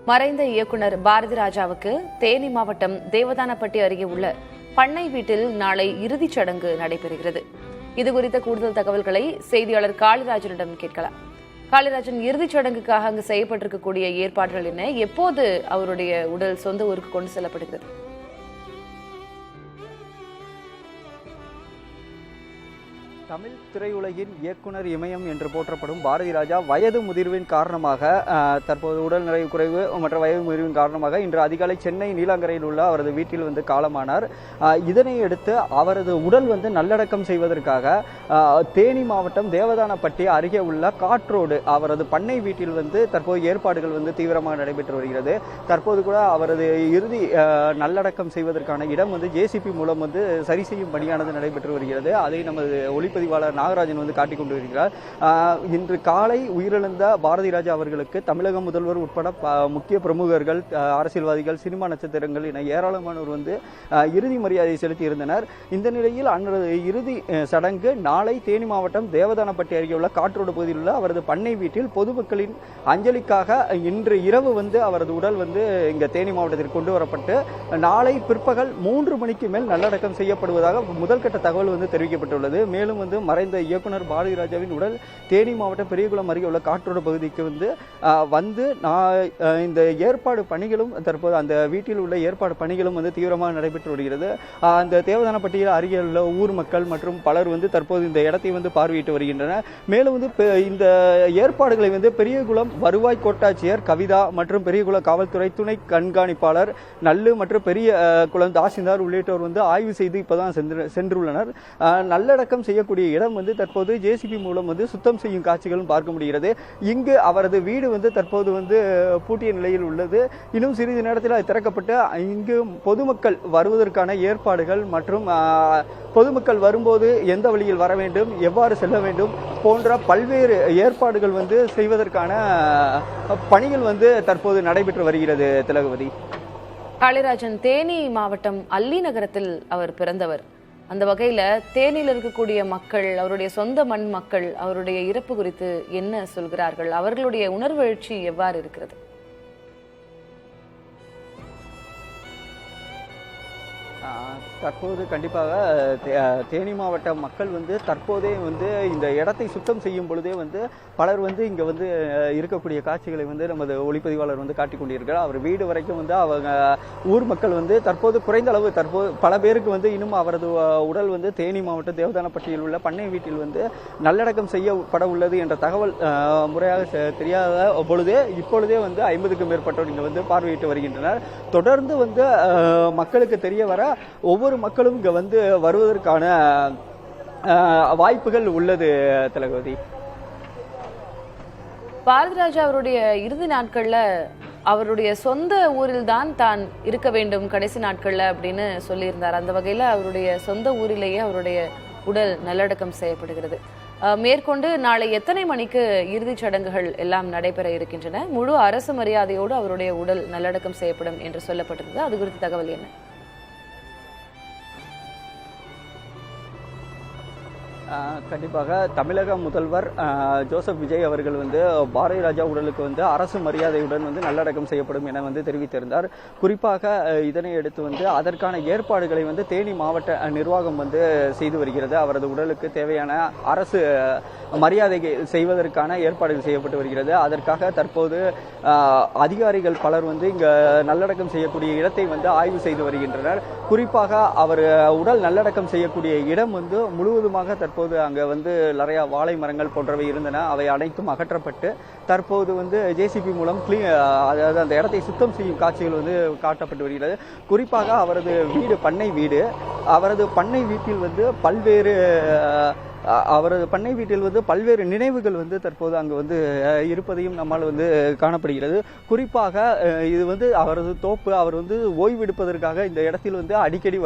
மறைந்த இயக்குனர் பாரதி ராஜாவுக்கு தேனி மாவட்டம் தேவதானப்பட்டி அருகே உள்ள பண்ணை வீட்டில் நாளை இறுதிச் சடங்கு நடைபெறுகிறது. இதுகுறித்த கூடுதல் தகவல்களை செய்தியாளர் காளிராஜனிடம் கேட்கலாம். காளிராஜன், இறுதிச் சடங்குக்காக அங்கு செய்யப்பட்டிருக்கக்கூடிய ஏற்பாடுகள் என்ன? எப்போது அவருடைய உடல் சொந்த ஊருக்கு கொண்டு செல்லப்படுகிறது? தமிழ் திரையுலகின் இயக்குனர் இமயம் என்று போற்றப்படும் பாரதி ராஜா வயது முதிர்வின் காரணமாக தற்போது உடல் நிறைவு குறைவு மற்ற வயது முதிர்வின் காரணமாக இன்று அதிகாலை சென்னை நீலாங்கரையில் உள்ள அவரது வீட்டில் காலமானார். இதனை அடுத்து அவரது உடல் நல்லடக்கம் செய்வதற்காக தேனி மாவட்டம் தேவதானப்பட்டி அருகே உள்ள காற்றோடு அவரது பண்ணை வீட்டில் தற்போது ஏற்பாடுகள் தீவிரமாக நடைபெற்று வருகிறது. தற்போது கூட அவரது இறுதி நல்லடக்கம் செய்வதற்கான இடம் ஜேசிபி மூலம் சரி செய்யும் பணியானது நடைபெற்று வருகிறது. அதை நமது ஒளிப்பதிவாளர் நாகராஜன் காட்டிக் கொண்டு வருகிறார். இன்று காலை உயிரிழந்த பாரதி ராஜா அவர்களுக்கு தமிழக முதல்வர் உட்பட முக்கிய பிரமுகர்கள், அரசியல்வாதிகள், சினிமா நட்சத்திரங்கள் என ஏராளமானோர் இறுதி மரியாதை செலுத்தி இருந்தனர். இந்த நிலையில் அன்றைய இறுதி சடங்கு நாளை தேனி மாவட்டம் தேவதானப்பட்டி அருகே உள்ள காற்றோடு பகுதியில் உள்ள அவரது பண்ணை வீட்டில் பொதுமக்களின் அஞ்சலிக்காக இன்று இரவு அவரது உடல் இங்க தேனி மாவட்டத்திற்கு கொண்டு வரப்பட்டு நாளை பிற்பகல் 3 மணிக்கு மேல் நல்லடக்கம் செய்யப்படுவதாக முதல்கட்ட தகவல் தெரிவிக்கப்பட்டுள்ளது. மேலும் மறைந்த இயக்குனர் பாரதி ராஜாவின் உடல் தேனி மாவட்டம் பெரியகுளம் அருகே உள்ள காற்றோடு பகுதிக்கு இந்த ஏற்பாடு பணிகளும் தற்போது அந்த வீட்டில் உள்ள ஏற்பாடு பணிகளும் தீவிரமாக நடைபெற்று வருகிறது. அந்த தேவதானப்பட்டியில் அருகே உள்ள ஊர் மக்கள் மற்றும் பலர் தற்போது இந்த இடத்தை பார்வையிட்டு வருகின்றனர். மேலும் இந்த ஏற்பாடுகளை பெரியகுளம் வருவாய் கோட்டாட்சியர் கவிதா மற்றும் பெரியகுளம் காவல்துறை துணை கண்காணிப்பாளர் நல்லு மற்றும் பெரிய குளம் தாசில்தார் உள்ளிட்டோர் ஆய்வு செய்து இப்பதான் சென்றுள்ளனர். நல்லடக்கம் செய்யக்கூடிய இடம் தற்போது ஜேசிபி மூலம் சுத்தம் செய்யும் காட்சிகளும் பார்க்க முடிகிறது. இங்கு அவரது வீடு தற்போது பூட்டிய நிலையில் உள்ளது. இன்னும் சிறிது நேரத்தில் அது திறக்கப்பட்டு இங்கு பொதுமக்கள் வருவதற்கான ஏற்பாடுகள் மற்றும் பொதுமக்கள் வரும்போது எந்த வழியில் வர வேண்டும், எவ்வாறு செல்ல வேண்டும் போன்ற பல்வேறு ஏற்பாடுகள் செய்வதற்கான பணிகள் தற்போது நடைபெற்று வருகிறது. திலகவதி. காளிராஜன், தேனி மாவட்டம் அல்லி நகரத்தில் அவர் பிறந்தவர். அந்த வகையில தேனியில் இருக்கக்கூடிய மக்கள், அவருடைய சொந்த மண் மக்கள், அவருடைய இறப்பு குறித்து என்ன சொல்கிறார்கள்? அவர்களுடைய உணர்வெழுச்சி எவ்வாறு இருக்கிறது? தற்போது கண்டிப்பாக தேனி மாவட்ட மக்கள் தற்போதே இந்த இடத்தை சுத்தம் செய்யும் பொழுதே பலர் இங்க இருக்கக்கூடிய காட்சிகளை நமது ஒளிப்பதிவாளர் காட்டிக் கொண்டிருக்கிறார். அவர் வீடு வரைக்கும் அவங்க ஊர் மக்கள் தற்போது குறைந்த அளவு பல பேருக்கு இன்னும் அவரது உடல் தேனி மாவட்டம் தேவதானப்பட்டியில் உள்ள பண்ணை வீட்டில் நல்லடக்கம் செய்யப்பட உள்ளது என்ற தகவல் முறையாக தெரியாத பொழுதே இப்பொழுதே 50க்கும் மேற்பட்டோர் இங்க பார்வையிட்டு வருகின்றனர். தொடர்ந்து மக்களுக்கு தெரிய வர ஒவ்வொரு மக்களும் இங்க வருவதற்கான வாய்ப்புகள் உள்ளது. திலகவதி. பாரதி ராஜா அவருடைய இறுதி நாட்கள்ல அவருடைய சொந்த ஊரில் தான் இருக்க வேண்டும் கடைசி நாட்கள்ல அப்படின்னு சொல்லியிருந்தார். அந்த வகையில அவருடைய சொந்த ஊரிலேயே அவருடைய உடல் நல்லடக்கம் செய்யப்படுகிறது. மேற்கொண்டு நாளை எத்தனை மணிக்கு இறுதிச் சடங்குகள் எல்லாம் நடைபெற இருக்கின்றன? முழு அரசு மரியாதையோடு அவருடைய உடல் நல்லடக்கம் செய்யப்படும் என்று சொல்லப்பட்டிருந்தது. அது குறித்த தகவல் என்ன? கண்டிப்பாக தமிழக முதல்வர் ஜோசப் விஜய் அவர்கள் பாரதி ராஜா உடலுக்கு அரசு மரியாதையுடன் நல்லடக்கம் செய்யப்படும் என தெரிவித்திருந்தார். குறிப்பாக இதனை அடுத்து அதற்கான ஏற்பாடுகளை தேனி மாவட்ட நிர்வாகம் செய்து வருகிறது. அவரது உடலுக்கு தேவையான அரசு மரியாதை செய்வதற்கான ஏற்பாடுகள் செய்யப்பட்டு வருகிறது. அதற்காக தற்போது அதிகாரிகள் பலர் இங்க நல்லடக்கம் செய்யக்கூடிய இடத்தை ஆய்வு செய்து வருகின்றனர். குறிப்பாக அவர் உடல் நல்லடக்கம் செய்யக்கூடிய இடம் முழுவதுமாக தற்போது அங்க நிறைய வாழை மரங்கள் போன்றவை இருந்தன. அவை அனைத்தும் அகற்றப்பட்டு தற்போது ஜேசிபி மூலம் அதாவது அந்த இடத்தை சுத்தம் செய்யும் காட்சிகள் காட்டப்பட்டு வருகிறது. குறிப்பாக அவரது வீடு பண்ணை வீடு. அவரது பண்ணை வீட்டில் பல்வேறு நினைவுகள் தற்போது அங்கு இருப்பதையும் நம்மால் காணப்படுகிறது. குறிப்பாக இது அவரது தோப்பு. அவர் ஓய்வெடுப்பதற்காக இந்த இடத்தில் அடிக்கடி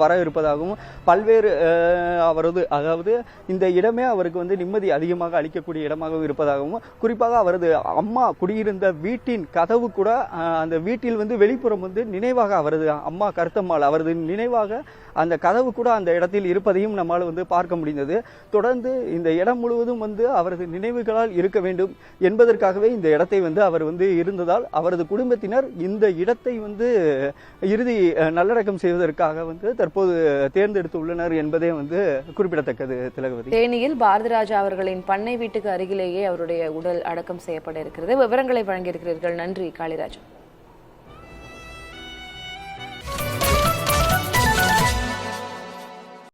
வர இருப்பதாகவும் பல்வேறு அதாவது இந்த இடமே அவருக்கு நிம்மதி அதிகமாக அளிக்கக்கூடிய இடமாகவும் இருப்பதாகவும், குறிப்பாக அவரது அம்மா குடியிருந்த வீட்டின் கதவு கூட அந்த வீட்டில் வெளிப்புறம் நினைவாக அவரது அம்மா கருத்தம்மாள் அவரது நினைவாக அந்த கதவு கூட அந்த இடத்தில் இருப்பதையும் நம்மால் பார்க்க முடிந்தது. தொடர்ந்து இந்த இடம் முழுவதும் அவரது நினைவுகளால் இருக்க வேண்டும் என்பதற்காகவே இந்த இடத்தை அவர் இருந்ததால் அவரது குடும்பத்தினர் இந்த இடத்தை இறுதி நல்லடக்கம் செய்வதற்காக தற்போது தேர்ந்தெடுத்து உள்ளனர் என்பதே குறிப்பிடத்தக்கது. திலகவதி, தேனியில் பாரதி ராஜா அவர்களின் பண்ணை வீட்டுக்கு அருகிலேயே அவருடைய உடல் அடக்கம் செய்யப்பட இருக்கிறது. விவரங்களை வழங்கியிருக்கிறீர்கள். நன்றி காளிராஜா.